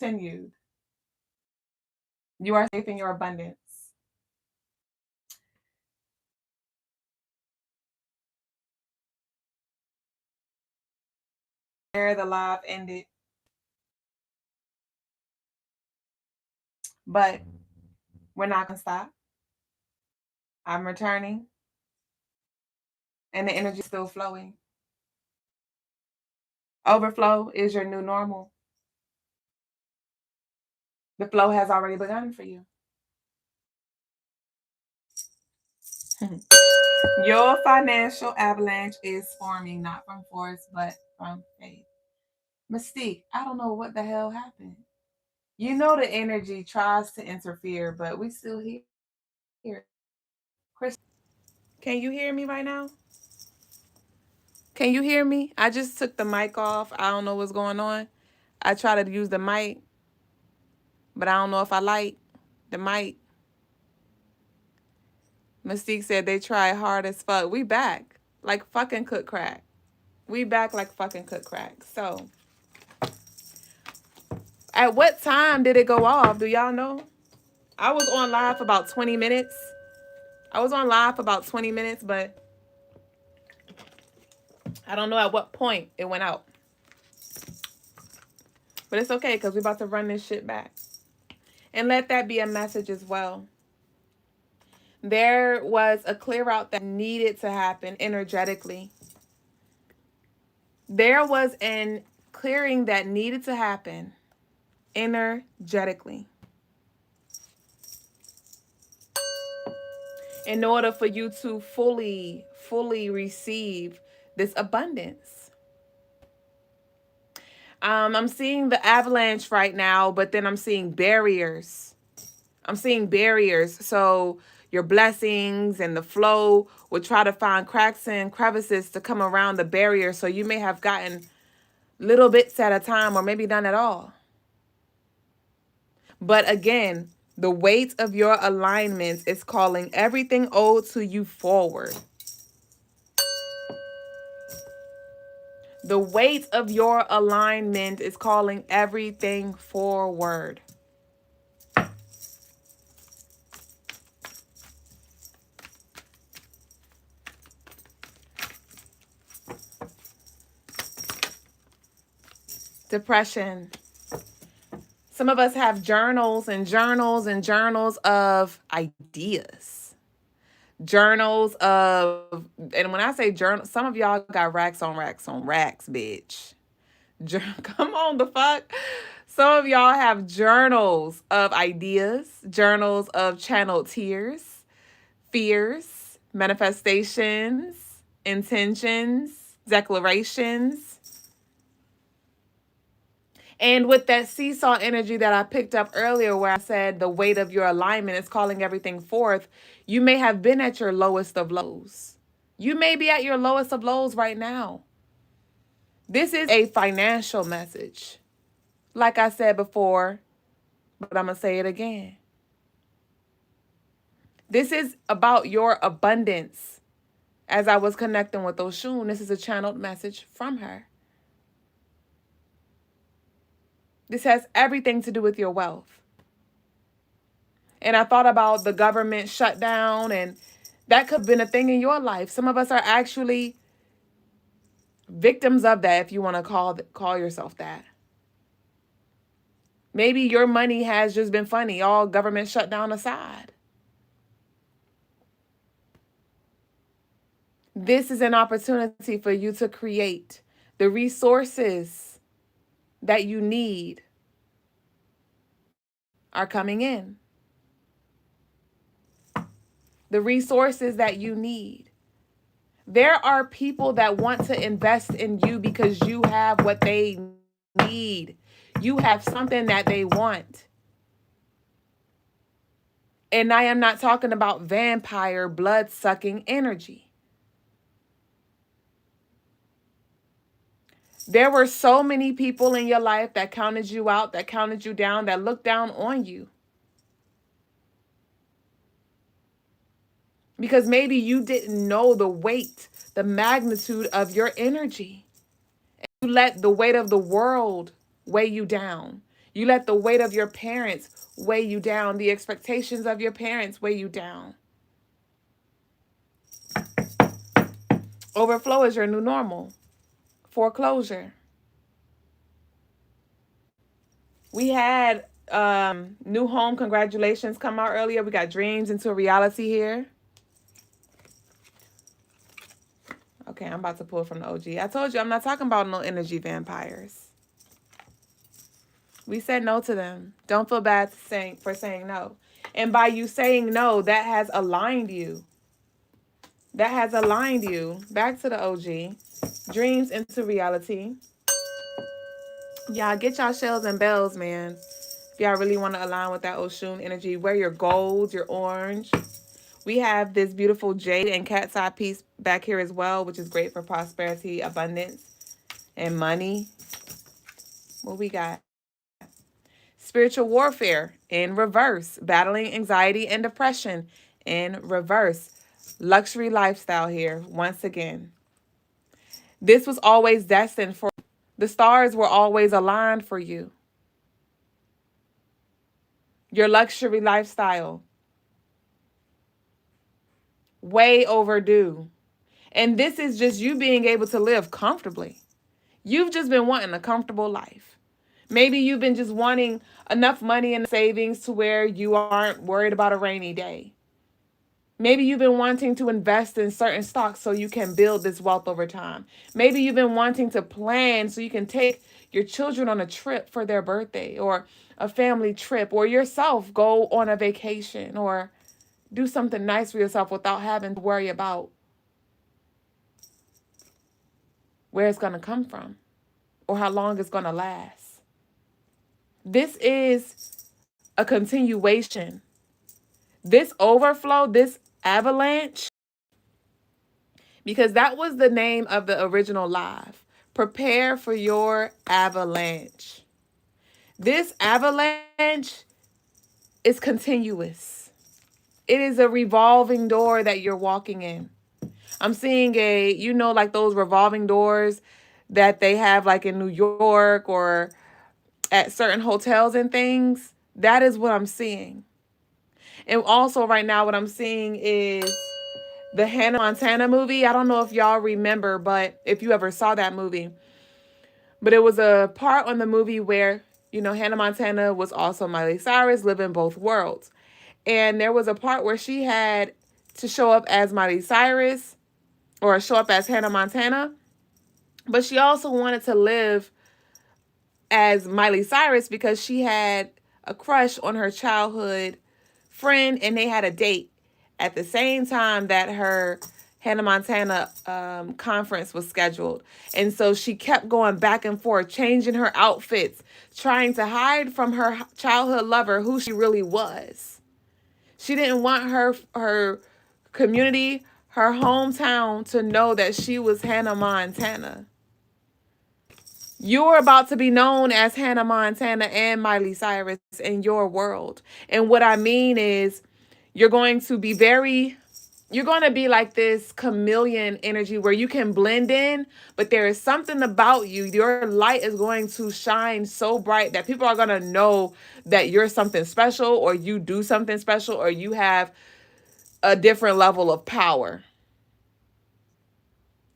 continued. You are safe in your abundance. There, the live ended. But we're not going to stop. I'm returning. And the energy is still flowing. Overflow is your new normal. The flow has already begun for you. Your financial avalanche is forming, not from force, but from faith. Mystique, I don't know what the hell happened. You know the energy tries to interfere, but we still here. Chris, can you hear me right now? Can you hear me? I just took the mic off. I don't know what's going on. I try to use the mic, but I don't know if I like the mic. Mystique said they try hard as fuck. We back like fucking cook crack. We back like fucking cook crack. So, at what time did it go off? Do y'all know? I was on live for about 20 minutes. But I don't know at what point it went out. But it's okay because we're about to run this shit back. And let that be a message as well. There was a clear out that needed to happen energetically. There was an clearing that needed to happen energetically. In order for you to fully receive this abundance. I'm seeing the avalanche right now, but then I'm seeing barriers. So your blessings and the flow will try to find cracks and crevices to come around the barrier. So you may have gotten little bits at a time or maybe none at all. But again, the weight of your alignment is calling everything owed to you forward. The weight of your alignment is calling everything forward. Depression. Some of us have journals and journals and journals of ideas. Journals of, and when I say journal, some of y'all got racks on racks on racks, bitch. Come on, the fuck. Some of y'all have journals of ideas, journals of channeled tears, fears, manifestations, intentions, declarations. And with that seesaw energy that I picked up earlier, where I said the weight of your alignment is calling everything forth, you may have been at your lowest of lows. You may be at your lowest of lows right now. This is a financial message. Like I said before, but I'm going to say it again. This is about your abundance. As I was connecting with Oshun, this is a channeled message from her. This has everything to do with your wealth. And I thought about the government shutdown, and that could have been a thing in your life. Some of us are actually victims of that, if you want to call yourself that. Maybe your money has just been funny, all government shutdown aside. This is an opportunity for you to create the resources that you need are coming in. The resources that you need. There are people that want to invest in you because you have what they need. You have something that they want. And I am not talking about vampire blood-sucking energy. There were so many people in your life that counted you out, that counted you down, that looked down on you. Because maybe you didn't know the weight, the magnitude of your energy. You let the weight of the world weigh you down. You let the weight of your parents weigh you down. The expectations of your parents weigh you down. Overflow is your new normal. Foreclosure. We had new home congratulations come out earlier. We got dreams into reality here. Okay, I'm about to pull from the OG. I told you I'm not talking about no energy vampires. We said no to them. Don't feel bad for saying no. And by you saying no, that has aligned you. That has aligned you. Back to the OG. Dreams into reality. Y'all get y'all shells and bells, man. If y'all really want to align with that Oshun energy, wear your gold, your orange. We have this beautiful jade and cat's eye piece back here as well, which is great for prosperity, abundance, and money. What we got? Spiritual warfare in reverse. Battling anxiety and depression in reverse. Luxury lifestyle here once again. This was always destined for. The stars were always aligned for you. Your luxury lifestyle. Way overdue. And this is just you being able to live comfortably. You've just been wanting a comfortable life. Maybe you've been just wanting enough money in savings to where you aren't worried about a rainy day. Maybe you've been wanting to invest in certain stocks so you can build this wealth over time. Maybe you've been wanting to plan so you can take your children on a trip for their birthday, or a family trip, or yourself go on a vacation, or do something nice for yourself without having to worry about where it's going to come from or how long it's going to last. This is a continuation. This overflow, this avalanche, because that was the name of the original live. Prepare for your avalanche. This avalanche is continuous. It is a revolving door that you're walking in. I'm seeing like those revolving doors that they have like in New York or at certain hotels and things. That is what I'm seeing. And also right now what I'm seeing is the Hannah Montana movie. I don't know if y'all remember, but if you ever saw that movie. But it was a part on the movie where, Hannah Montana was also Miley Cyrus, living both worlds. And there was a part where she had to show up as Miley Cyrus or show up as Hannah Montana. But she also wanted to live as Miley Cyrus because she had a crush on her childhood friend, and they had a date at the same time that her Hannah Montana conference was scheduled. And so she kept going back and forth, changing her outfits, trying to hide from her childhood lover who she really was. She didn't want her community, her hometown, to know that she was Hannah Montana. You're about to be known as Hannah Montana and Miley Cyrus in your world. And what I mean is you're going to be like this chameleon energy where you can blend in, but there is something about you. Your light is going to shine so bright that people are going to know that you're something special, or you do something special, or you have a different level of power.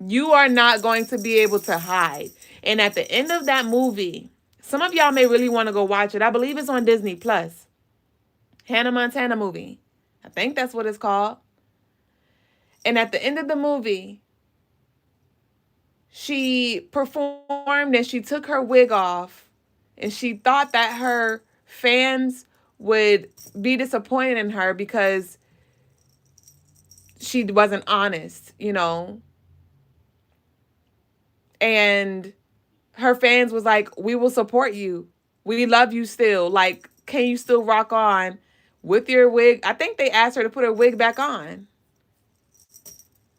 You are not going to be able to hide. And at the end of that movie, some of y'all may really want to go watch it. I believe it's on Disney Plus. Hannah Montana movie. I think that's what it's called. And at the end of the movie, she performed and she took her wig off. And she thought that her fans would be disappointed in her because she wasn't honest, And her fans was like, we will support you. We love you still. Like, can you still rock on with your wig? I think they asked her to put her wig back on.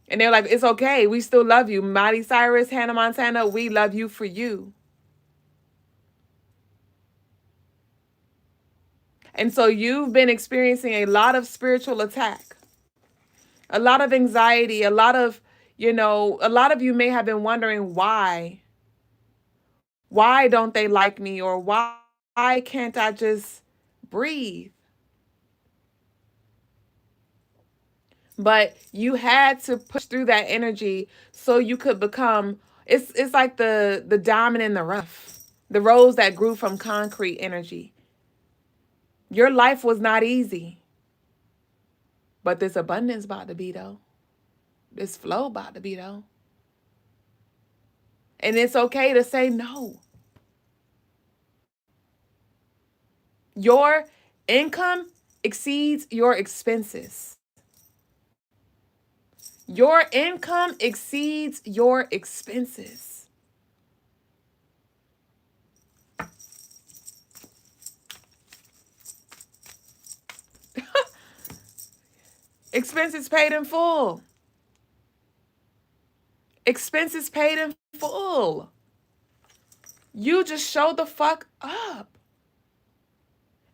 And they're like, it's okay. We still love you. Miley Cyrus, Hannah Montana, we love you for you. And so you've been experiencing a lot of spiritual attack, a lot of anxiety, a lot of you may have been wondering why. Why don't they like me? Or why can't I just breathe? But you had to push through that energy so you could become, it's like the diamond in the rough, the rose that grew from concrete energy. Your life was not easy, but this abundance about to be though. This flow about to be though. And it's okay to say no. Your income exceeds your expenses. Your income exceeds your expenses. Expenses paid in full. Expenses paid in full. You just show the fuck up.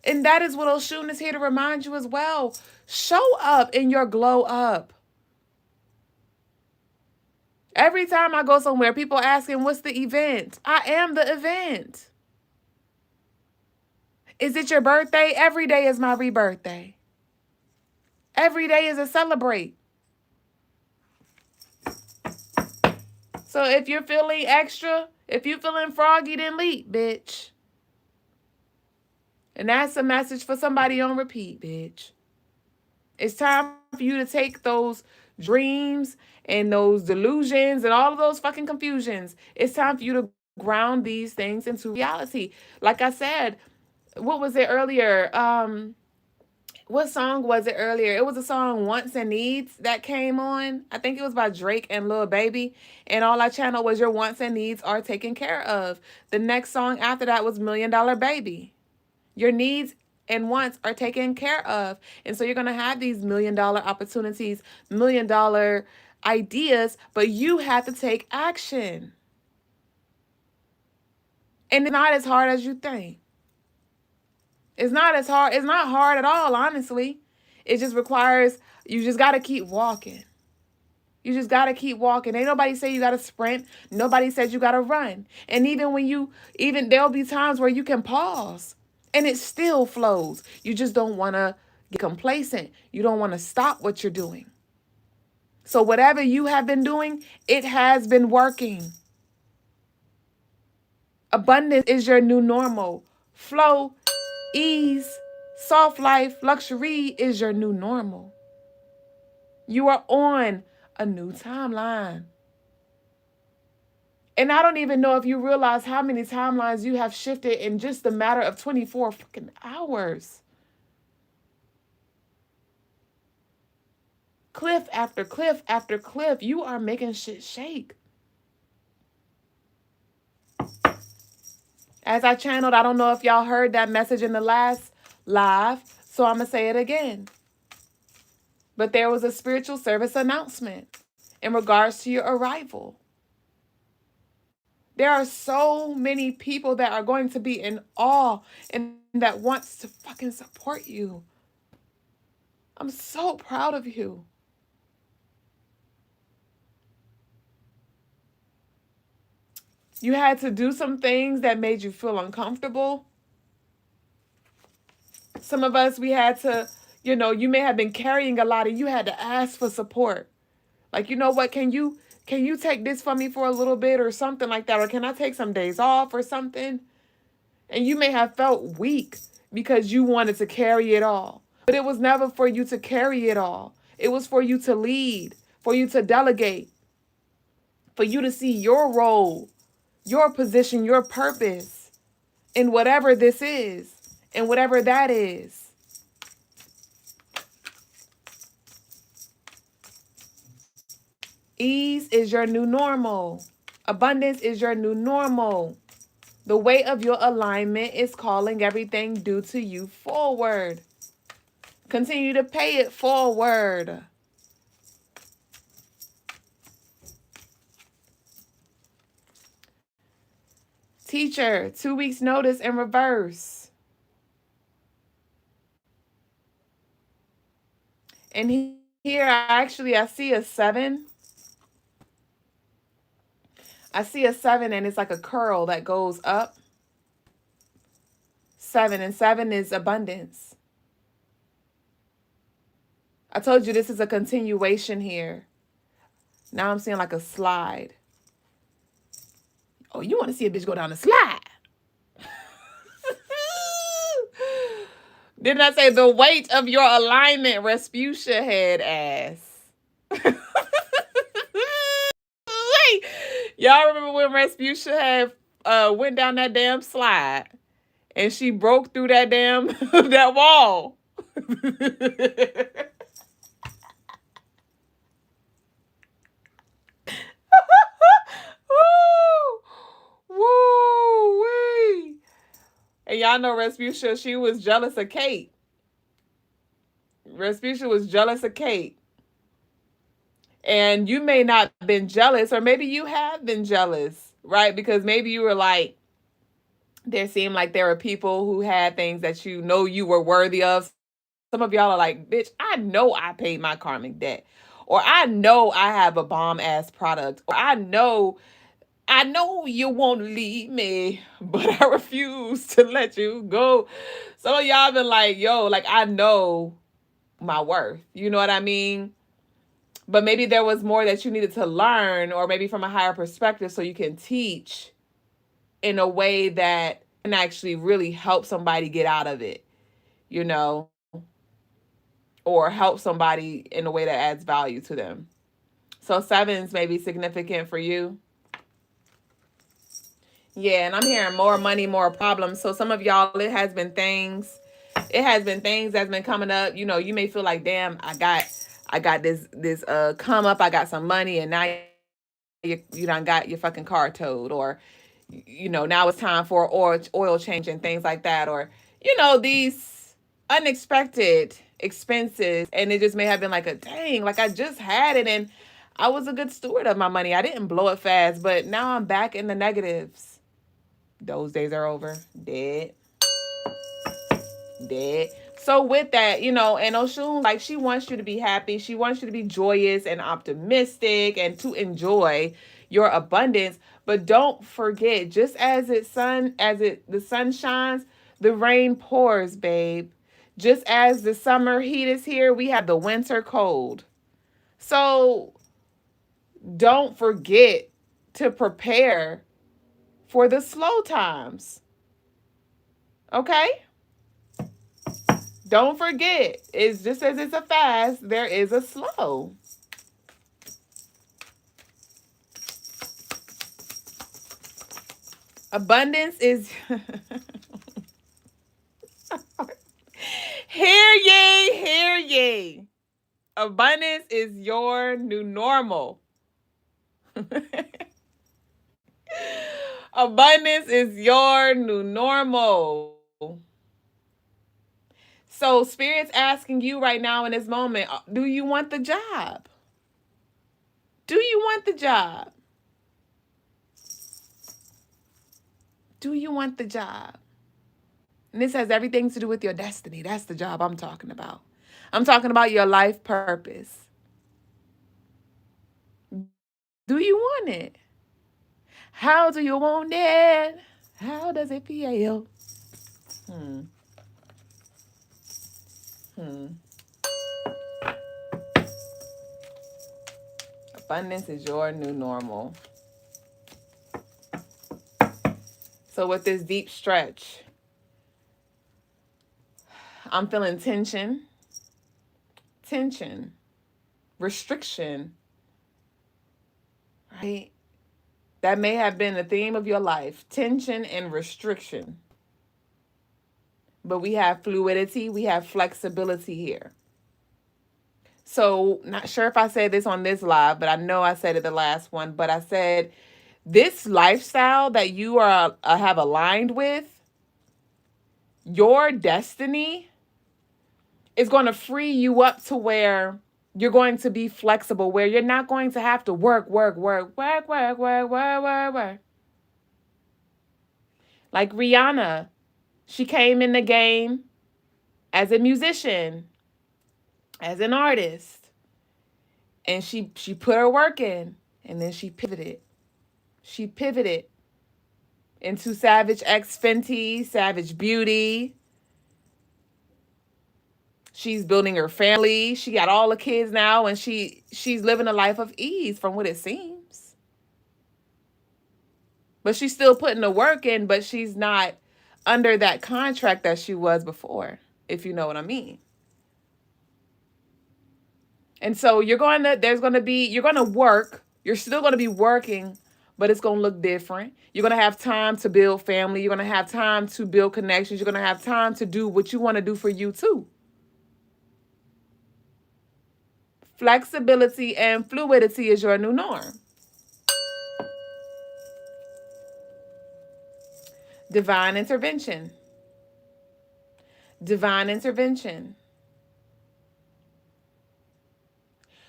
And that is what Oshun is here to remind you as well. Show up in your glow up. Every time I go somewhere, people asking, what's the event? I am the event. Is it your birthday? Every day is my rebirthday. Every day is a celebrate. So if you're feeling extra, if you're feeling froggy, then leap, bitch. And that's a message for somebody on repeat, bitch. It's time for you to take those dreams and those delusions and all of those fucking confusions. It's time for you to ground these things into reality. Like I said, what was it earlier? What song was it earlier? It was a song Wants and Needs that came on. I think it was by Drake and Lil Baby. And all I channeled was your wants and needs are taken care of. The next song after that was $1 Million Baby. Your needs and wants are taken care of. And so you're going to have these $1 million opportunities, $1 million ideas, but you have to take action. And it's not as hard as you think. It's not as hard. It's not hard at all, honestly. It just requires, you just got to keep walking. You just got to keep walking. Ain't nobody say you got to sprint. Nobody says you got to run. And even there'll be times where you can pause and it still flows. You just don't want to get complacent. You don't want to stop what you're doing. So whatever you have been doing, it has been working. Abundance is your new normal. Flow, ease, soft life, luxury is your new normal. You are on a new timeline. And I don't even know if you realize how many timelines you have shifted in just a matter of 24 fucking hours. Cliff after cliff after cliff, you are making shit shake. As I channeled, I don't know if y'all heard that message in the last live, so I'm going to say it again. But there was a spiritual service announcement in regards to your arrival. There are so many people that are going to be in awe and that wants to fucking support you. I'm so proud of you. You had to do some things that made you feel uncomfortable. Some of us, we had to, you may have been carrying a lot and you had to ask for support. Like, you know what, can you take this from me for a little bit or something like that? Or can I take some days off or something? And you may have felt weak because you wanted to carry it all. But it was never for you to carry it all. It was for you to lead, for you to delegate, for you to see your role, your position, your purpose in whatever this is and whatever that is. Ease is your new normal. Abundance is your new normal. The weight of your alignment is calling everything due to you forward. Continue to pay it forward. Teacher, 2 weeks notice in reverse. And here, I see a 7. I see a 7 and it's like a curl that goes up. 7, and 7 is abundance. I told you this is a continuation here. Now I'm seeing like a slide. Oh, you want to see a bitch go down a slide? Didn't I say the weight of your alignment, Respucia head ass? Wait, y'all remember when Respucia had went down that damn slide and she broke through that damn that wall? Woo! Woo! Wee! And y'all know Respucia, she was jealous of Kate. Respucia was jealous of Kate. And you may not have been jealous, or maybe you have been jealous, right? Because maybe you were like, there seemed like there were people who had things that you know you were worthy of. Some of y'all are like, bitch, I know I paid my karmic debt. Or I know I have a bomb ass product. Or I know you won't leave me, but I refuse to let you go. Some of y'all been like, yo, like I know my worth. You know what I mean? But maybe there was more that you needed to learn, or maybe from a higher perspective, so you can teach in a way that can actually really help somebody get out of it, you know, or help somebody in a way that adds value to them. So 7s may be significant for you. Yeah, and I'm hearing more money, more problems. So some of y'all, it has been things that's been coming up. You know, you may feel like, damn, I got this come up, I got some money, and now you done got your fucking car towed, or you know, now it's time for oil change and things like that, or you know, these unexpected expenses, and it just may have been like a dang, like I just had it and I was a good steward of my money. I didn't blow it fast, but now I'm back in the negatives. Those days are over. Dead. So with that, you know, and Oshun, like she wants you to be happy. She wants you to be joyous and optimistic and to enjoy your abundance. But don't forget, just as the sun shines, the rain pours, babe. Just as the summer heat is here, we have the winter cold. So don't forget to prepare for the slow times. Okay? Don't forget, it's just as it's a fast, there is a slow. Abundance is hear ye. Abundance is your new normal. Abundance is your new normal. So Spirit's asking you right now in this moment, do you want the job? Do you want the job? Do you want the job? And this has everything to do with your destiny. That's the job I'm talking about. I'm talking about your life purpose. Do you want it? How do you want it? How does it feel? Abundance is your new normal. So with this deep stretch, I'm feeling tension, restriction, right? That may have been the theme of your life, tension and restriction. But we have fluidity, we have flexibility here. So, not sure if I said this on this live, but I know I said it the last one, but I said this lifestyle that you are have aligned with, your destiny is going to free you up to where you're going to be flexible, where you're not going to have to work. Like Rihanna, she came in the game as a musician, as an artist, and she put her work in, and then she pivoted. into Savage X Fenty, Savage Beauty. She's building her family. She got all the kids now, and she's living a life of ease from what it seems. But she's still putting the work in, but she's not under that contract that she was before, if you know what I mean. And so you're going to work. You're still going to be working, but it's going to look different. You're going to have time to build family. You're going to have time to build connections. You're going to have time to do what you want to do for you too. Flexibility and fluidity is your new norm. Divine intervention. Divine intervention.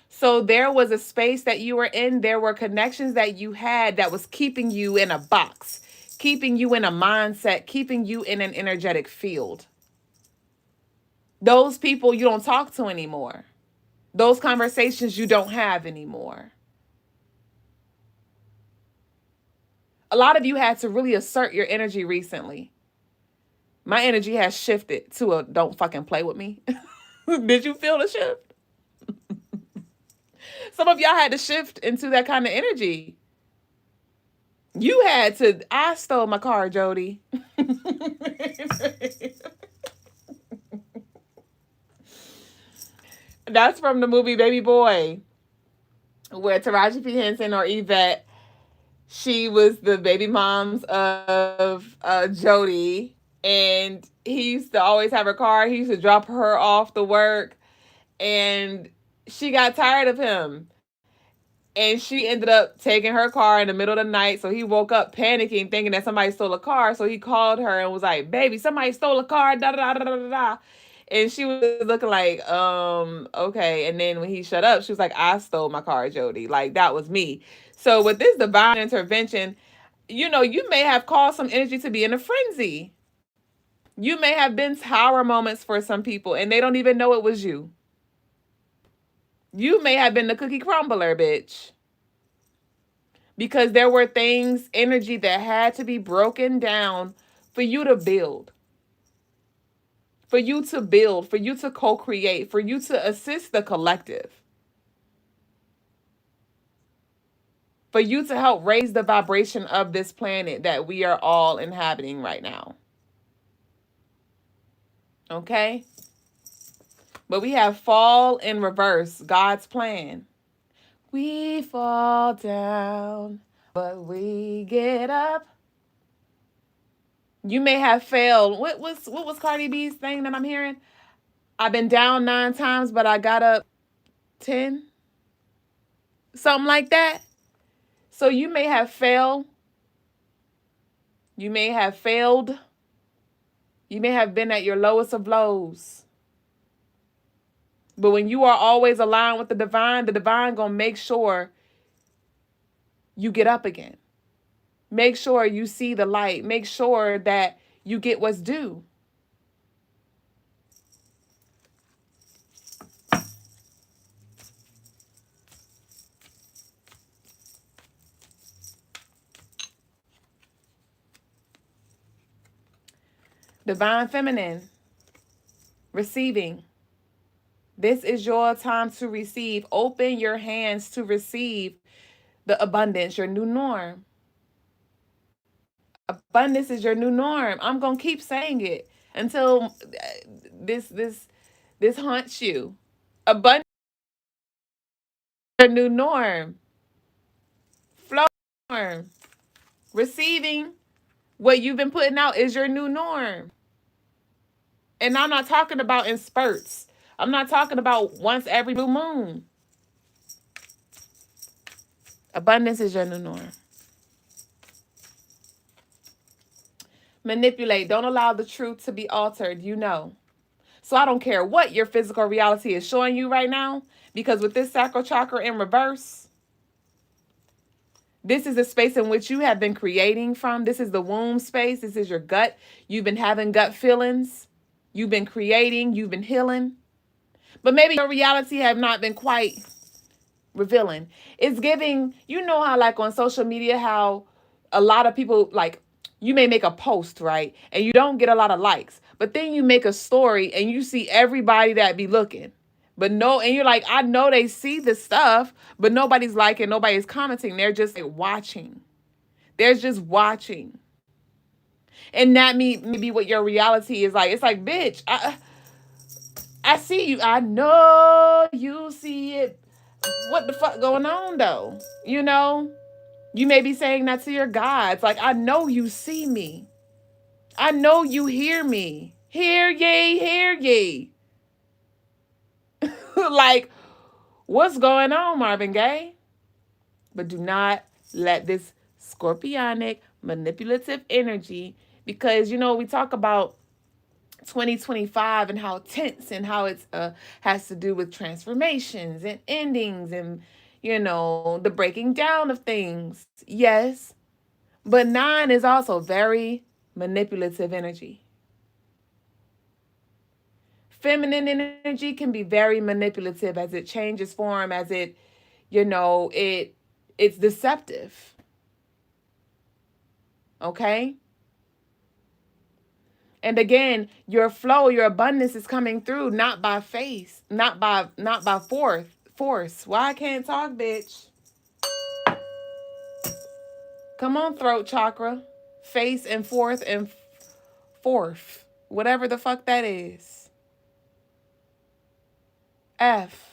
So there was a space that you were in. There were connections that you had that was keeping you in a box, keeping you in a mindset, keeping you in an energetic field. Those people you don't talk to anymore. Those conversations you don't have anymore. A lot of you had to really assert your energy recently. My energy has shifted to a don't fucking play with me. Did you feel the shift? Some of y'all had to shift into that kind of energy. You had to, I stole my car, Jody. That's from the movie Baby Boy, where Taraji P. Henson or Yvette, she was the baby moms of Jody, and he used to always have her car. He used to drop her off to work, and she got tired of him. And she ended up taking her car in the middle of the night. So he woke up panicking, thinking that somebody stole a car. So he called her and was like, baby, somebody stole a car, da da da da da da. And she was looking like, okay. And then when he shut up, she was like, I stole my car, Jody. Like, that was me. So with this divine intervention, you may have caused some energy to be in a frenzy. You may have been tower moments for some people, and they don't even know it was you. You may have been the cookie crumbler, bitch. Because there were things, energy that had to be broken down for you to build. For you to build, for you to co-create, for you to assist the collective. For you to help raise the vibration of this planet that we are all inhabiting right now. Okay? But we have fall in reverse, God's plan. We fall down, but we get up. You may have failed. What was Cardi B's thing that I'm hearing? I've been down 9 times, but I got up 10. Something like that. So you may have failed. You may have failed. You may have been at your lowest of lows. But when you are always aligned with the divine gonna make sure you get up again. Make sure you see the light. Make sure that you get what's due. Divine feminine, receiving. This is your time to receive. Open your hands to receive the abundance, your new norm. Abundance is your new norm. I'm going to keep saying it until this haunts you. Abundance is your new norm. Flow norm. Receiving what you've been putting out is your new norm. And I'm not talking about in spurts. I'm not talking about once every blue moon. Abundance is your new norm. Manipulate. Don't allow the truth to be altered. So I don't care what your physical reality is showing you right now, because with this sacral chakra in reverse, this is the space in which you have been creating from. This is the womb space. This is your gut. You've been having gut feelings. You've been creating. You've been healing. But maybe your reality have not been quite revealing. It's giving, how like on social media, how a lot of people, like, you may make a post, right? And you don't get a lot of likes. But then you make a story and you see everybody that be looking. But no, and you're like, I know they see the stuff, but nobody's liking, nobody's commenting. They're just like watching. They're just watching. And that may be what your reality is like. It's like, bitch, I see you. I know you see it. What the fuck going on though? You know? You may be saying that to your gods. Like, I know you see me. I know you hear me. Hear ye, hear ye. Like, what's going on, Marvin Gaye? But do not let this scorpionic, manipulative energy, because, you know, we talk about 2025 and how tense and how it's has to do with transformations and endings and, you know, the breaking down of things. Yes. But 9 is also very manipulative energy. Feminine energy can be very manipulative as it changes form, as it, you know, it's deceptive. Okay? And again, your flow, your abundance is coming through not by faith, not by force. Why I can't talk, bitch? Come on, throat chakra. Face and forth. Whatever the fuck that is. F.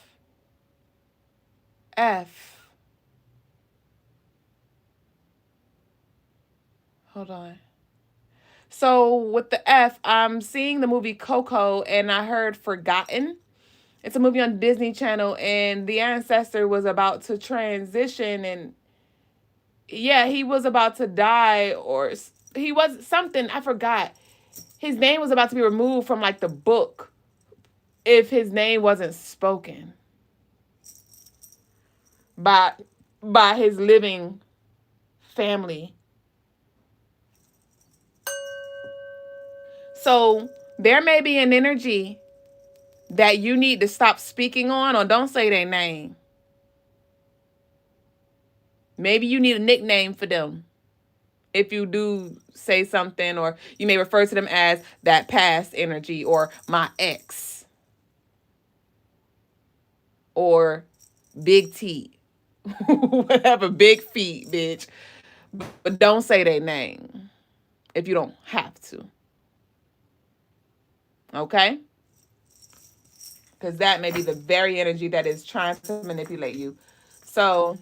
Hold on. So with the F, I'm seeing the movie Coco and I heard Forgotten. It's a movie on Disney Channel and the ancestor was about to transition and yeah, he was about to die or he was something, I forgot. His name was about to be removed from like the book if his name wasn't spoken by his living family. So there may be an energy that you need to stop speaking on or don't say their name. Maybe you need a nickname for them. If you do say something, or you may refer to them as that past energy or my ex or big T, whatever, big feet, bitch. But don't say their name if you don't have to. Okay? Because that may be the very energy that is trying to manipulate you. So,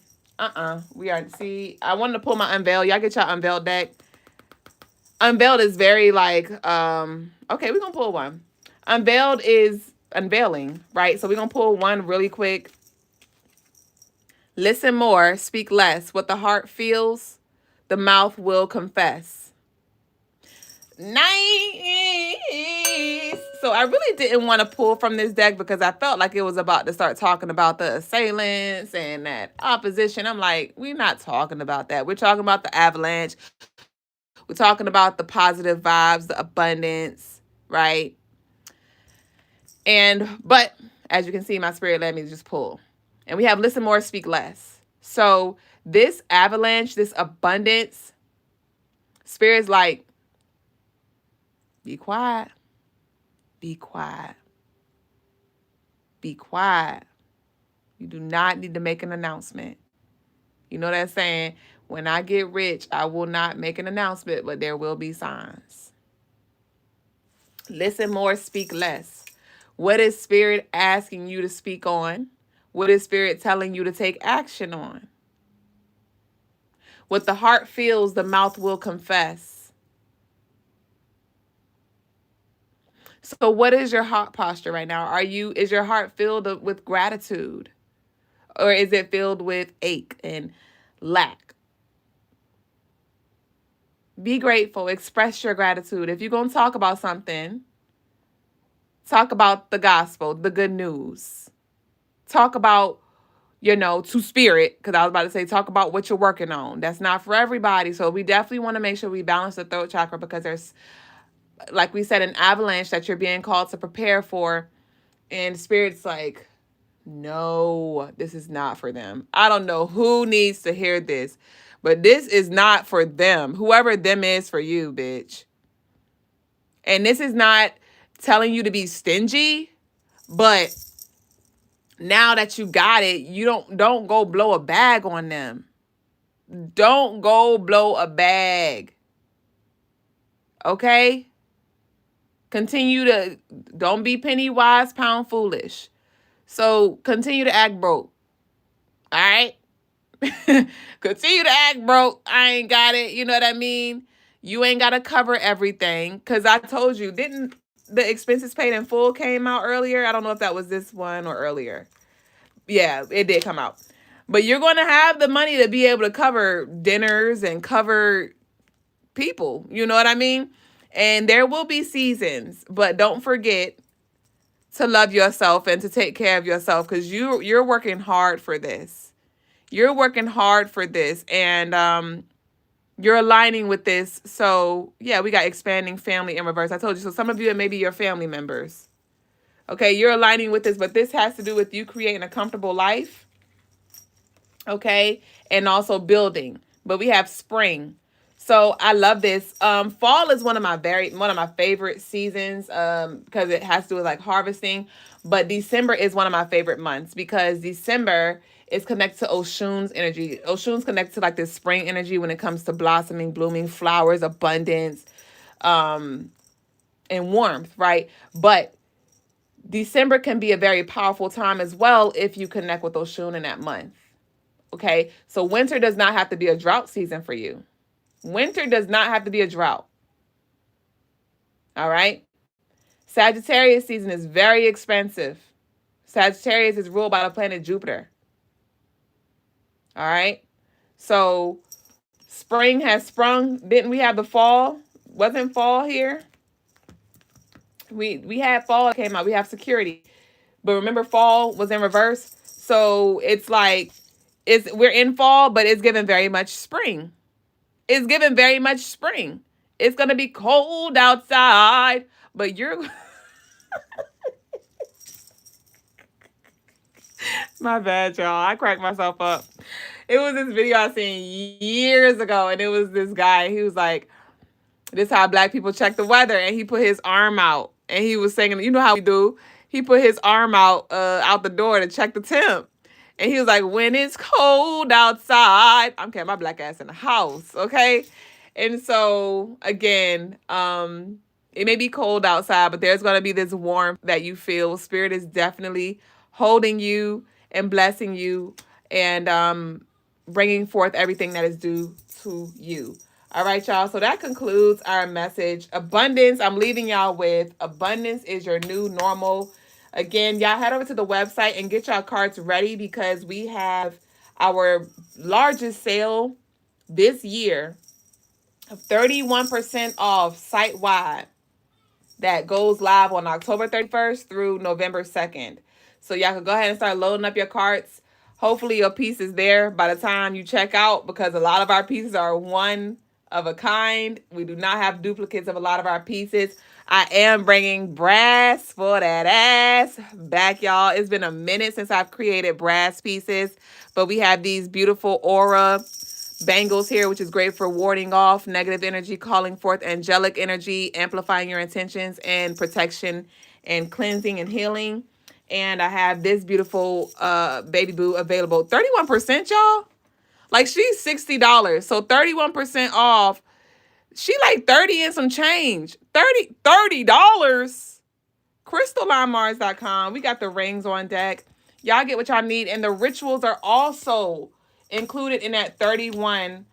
we are, see, I wanted to pull my Unveil. Y'all get your Unveiled deck. Unveiled is very like, okay, we're going to pull one. Unveiled is unveiling, right? So we're going to pull one really quick. Listen more, speak less. What the heart feels, the mouth will confess. Nice. So I really didn't want to pull from this deck because I felt like it was about to start talking about the assailants and that opposition. I'm like, we're not talking about that. We're talking about the avalanche. We're talking about the positive vibes, the abundance, right? But as you can see, my spirit let me just pull. And we have listen more, speak less. So this avalanche, this abundance, spirit's like, be quiet. Be quiet. Be quiet. You do not need to make an announcement. You know that saying, when I get rich, I will not make an announcement, but there will be signs. Listen more, speak less. What is spirit asking you to speak on? What is spirit telling you to take action on? What the heart feels, the mouth will confess. So what is your heart posture right now? Is your heart filled with gratitude? Or is it filled with ache and lack? Be grateful. Express your gratitude. If you're going to talk about something, talk about the gospel, the good news. Talk about, to spirit, because I was about to say, talk about what you're working on. That's not for everybody. So we definitely want to make sure we balance the throat chakra because there's, like we said, an avalanche that you're being called to prepare for. And spirit's like, no, this is not for them. I don't know who needs to hear this, But this is not for them. Whoever them is for you, bitch. And this is not telling you to be stingy, but now that you got it, you don't go blow a bag on them. Don't go blow a bag. Okay? Continue to don't be penny wise, pound foolish. So continue to act broke. All right? Continue to act broke. I ain't got it. You know what I mean? You ain't got to cover everything. Because I told you, didn't the expenses paid in full came out earlier? I don't know if that was this one or earlier. Yeah, it did come out. But you're going to have the money to be able to cover dinners and cover people. You know what I mean? And there will be seasons. But don't forget to love yourself and to take care of yourself, because you're working hard for this. You're working hard for this, and you're aligning with this. So yeah, we got expanding family in reverse. I told you. So some of you, it may be your family members. Okay, you're aligning with this, but this has to do with you creating a comfortable life. Okay, and also building. But we have spring. So I love this. Fall is one of my favorite seasons because it has to do with like harvesting. But December is one of my favorite months because December is connected to Oshun's energy. Oshun's connected to like this spring energy when it comes to blossoming, blooming, flowers, abundance, and warmth, right? But December can be a very powerful time as well if you connect with Oshun in that month. Okay, so winter does not have to be a drought season for you. Winter does not have to be a drought. All right. Sagittarius season is very expensive. Sagittarius is ruled by the planet Jupiter. All right. So spring has sprung. Didn't we have the fall? Wasn't fall here? We had fall that came out. We have security. But remember, fall was in reverse. So it's like we're in fall, but it's given very much spring. It's given very much spring. It's gonna be cold outside, but you're my bad, y'all. I cracked myself up. It was this video I seen years ago, and it was this guy. He was like, "This is how black people check the weather," and he put his arm out, and he was saying, "You know how we do." He put his arm out the door to check the temp, and he was like, "When it's cold outside," I'm carrying my black ass in the house, okay? And so again, it may be cold outside, but there's gonna be this warmth that you feel. Spirit is definitely holding you and blessing you, and bringing forth everything that is due to you. All right, y'all. So that concludes our message. Abundance. I'm leaving y'all with abundance is your new normal. Again, y'all head over to the website and get y'all cards ready because we have our largest sale this year of 31% off site-wide that goes live on October 31st through November 2nd. So y'all can go ahead and start loading up your carts. Hopefully your piece is there by the time you check out, because a lot of our pieces are one of a kind. We do not have duplicates of a lot of our pieces. I am bringing brass for that ass back, y'all. It's been a minute since I've created brass pieces, but we have these beautiful aura bangles here, which is great for warding off negative energy, calling forth angelic energy, amplifying your intentions, and protection and cleansing and healing. And I have this beautiful baby boo available. 31%, y'all. Like, she's $60. So 31% off. She like 30 and some change. $30. CrystallineMars.com. We got the rings on deck. Y'all get what y'all need. And the rituals are also included in that 31%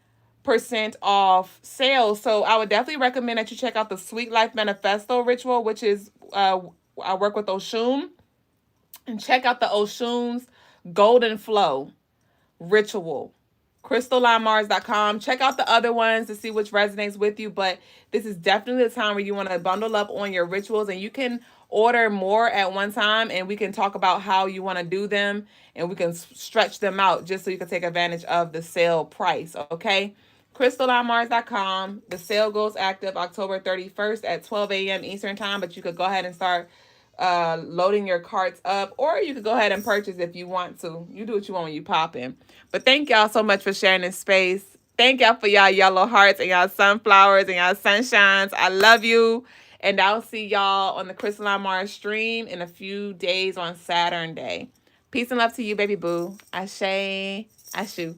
off sale. So I would definitely recommend that you check out the Sweet Life Manifesto ritual, which is I work with Oshun. And check out the Oshun's Golden Flow ritual. CrystallineMars.com. Check out the other ones to see which resonates with you. But this is definitely the time where you want to bundle up on your rituals, and you can order more at one time, and we can talk about how you want to do them, and we can stretch them out just so you can take advantage of the sale price. Okay. CrystallineMars.com. The sale goes active October 31st at 12 a.m. Eastern time, but you could go ahead and start loading your carts up, or you could go ahead and purchase if you want to. You do what you want when you pop in. But thank y'all so much for sharing this space. Thank y'all for y'all yellow hearts and y'all sunflowers and y'all sunshines. I love you. And I'll see y'all on the Crystaline Mars stream in a few days on Saturn Day. Peace and love to you, baby boo. Ashe. Ashu.